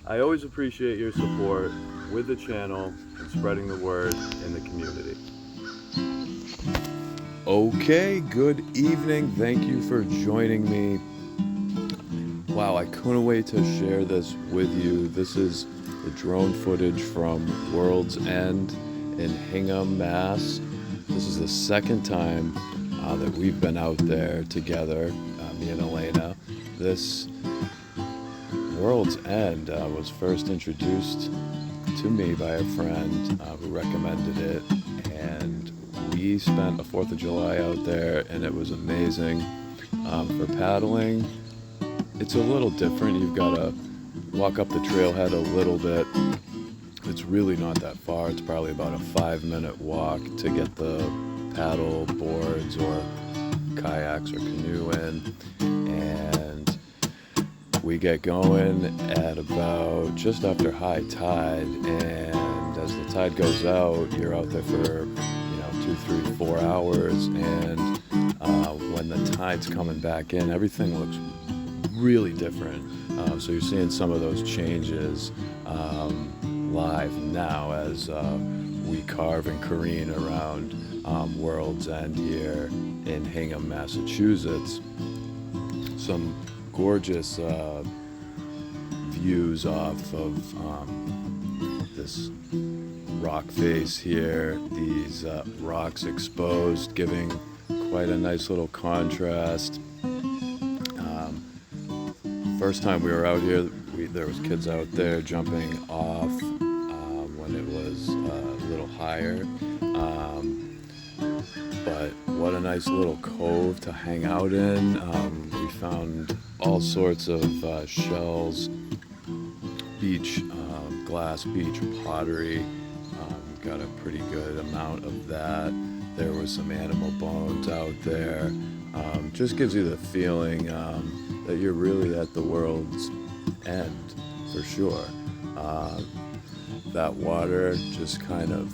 I always appreciate your support with the channel and spreading the word in the community. Okay, good evening. Thank you for joining me. Wow, I couldn't wait to share this with you. This is the drone footage from World's End in Hingham, Mass. This is the second time that we've been out there together, me and Elena. This World's End was first introduced to me by a friend who recommended it, and we spent a 4th of July out there, and it was amazing. For paddling, it's a little different. You've got to walk up the trailhead a little bit. It's really not that far. It's probably about a 5-minute walk to get the paddle boards or kayaks or canoe in. And we get going at about just after high tide. And as the tide goes out, you're out there for 2, 3, 4 hours. And when the tide's coming back in, everything looks really different. So you're seeing some of those changes live now as we carve and careen around World's End here in Hingham, Massachusetts. Some gorgeous views off of this rock face here, these rocks exposed, giving quite a nice little contrast. First time we were out here, there was kids out there jumping off when it was a little higher. But what a nice little cove to hang out in. We found all sorts of shells, beach, glass beach pottery. Got a pretty good amount of that. There was some animal bones out there. Just gives you the feeling that you're really at the world's end, for sure. That water just kind of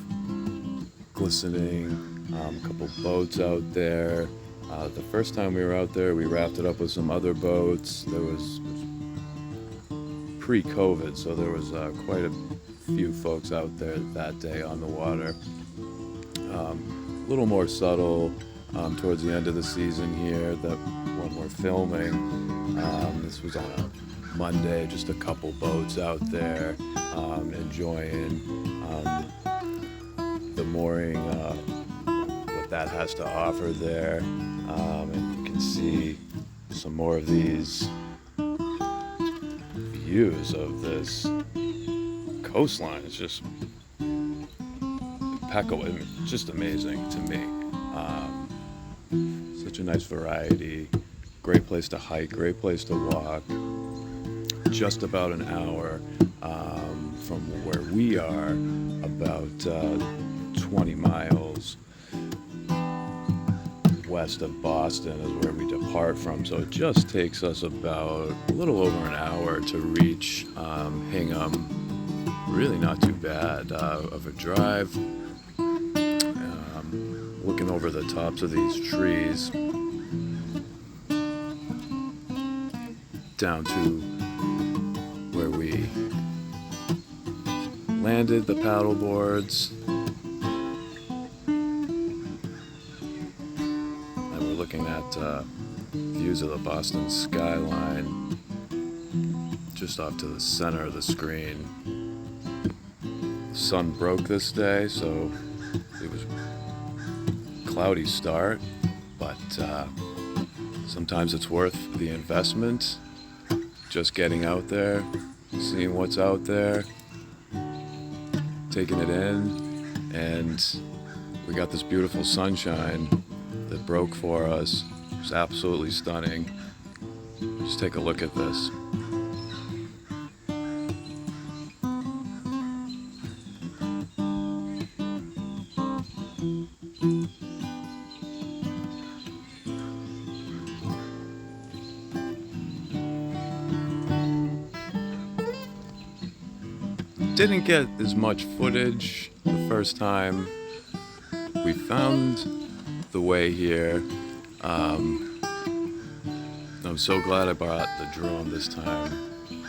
glistening, a couple boats out there. The first time we were out there, we rafted up with some other boats. There was pre-COVID, so there was quite a few folks out there that day on the water. A little more subtle towards the end of the season here that when we're filming. This was on a Monday, just a couple boats out there enjoying the mooring, what that has to offer there. And you can see some more of these views of this coastline. It's just impeccable. It's just amazing to me. Such a nice variety. Great place to hike, great place to walk. Just about an hour from where we are, about 20 miles west of Boston is where we depart from. So it just takes us about a little over an hour to reach Hingham. Really not too bad of a drive. Looking over the tops of these trees down to where we landed the paddle boards, and we're looking at views of the Boston skyline just off to the center of the screen. The sun broke this day, so it was a cloudy start, but sometimes it's worth the investment. Just getting out there, seeing what's out there, taking it in, and we got this beautiful sunshine that broke for us. It was absolutely stunning. Just take a look at this. Didn't get as much footage the first time. We found the way here. I'm so glad I brought the drone this time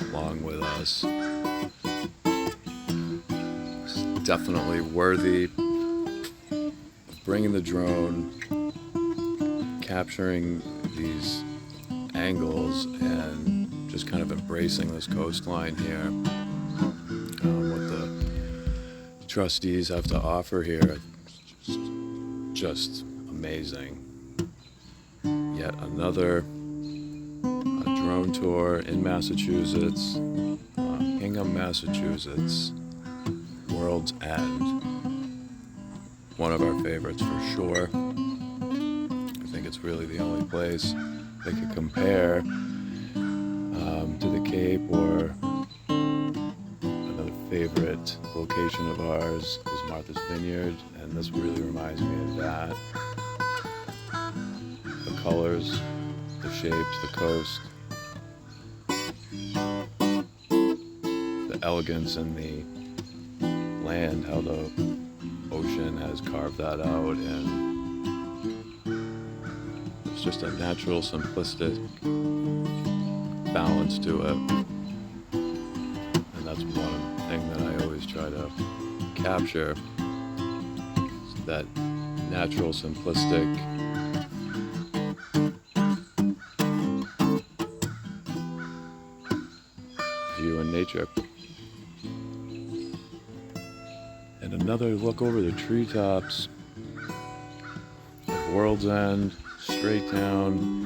along with us. definitely worthy of bringing the drone, capturing these angles, and just kind of embracing this coastline here. What the trustees have to offer here is just amazing. Yet another drone tour in Massachusetts, Hingham, Massachusetts, World's End. One of our favorites for sure. I think it's really the only place that could compare to the Cape, or another favorite location of ours is Martha's Vineyard, and this really reminds me of that. The colors, the shapes, the coast, the elegance in the land, how the ocean has carved that out, and it's just a natural, simplistic balance to it. And that's one thing that I always try to capture, that natural, simplistic view in nature. And another look over the treetops of World's End, straight down.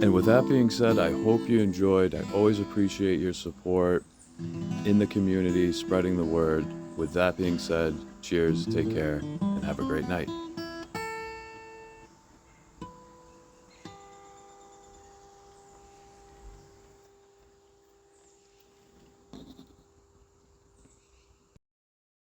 And with that being said, I hope you enjoyed. I always appreciate your support in the community, spreading the word. With that being said, cheers, take care, and have a great night.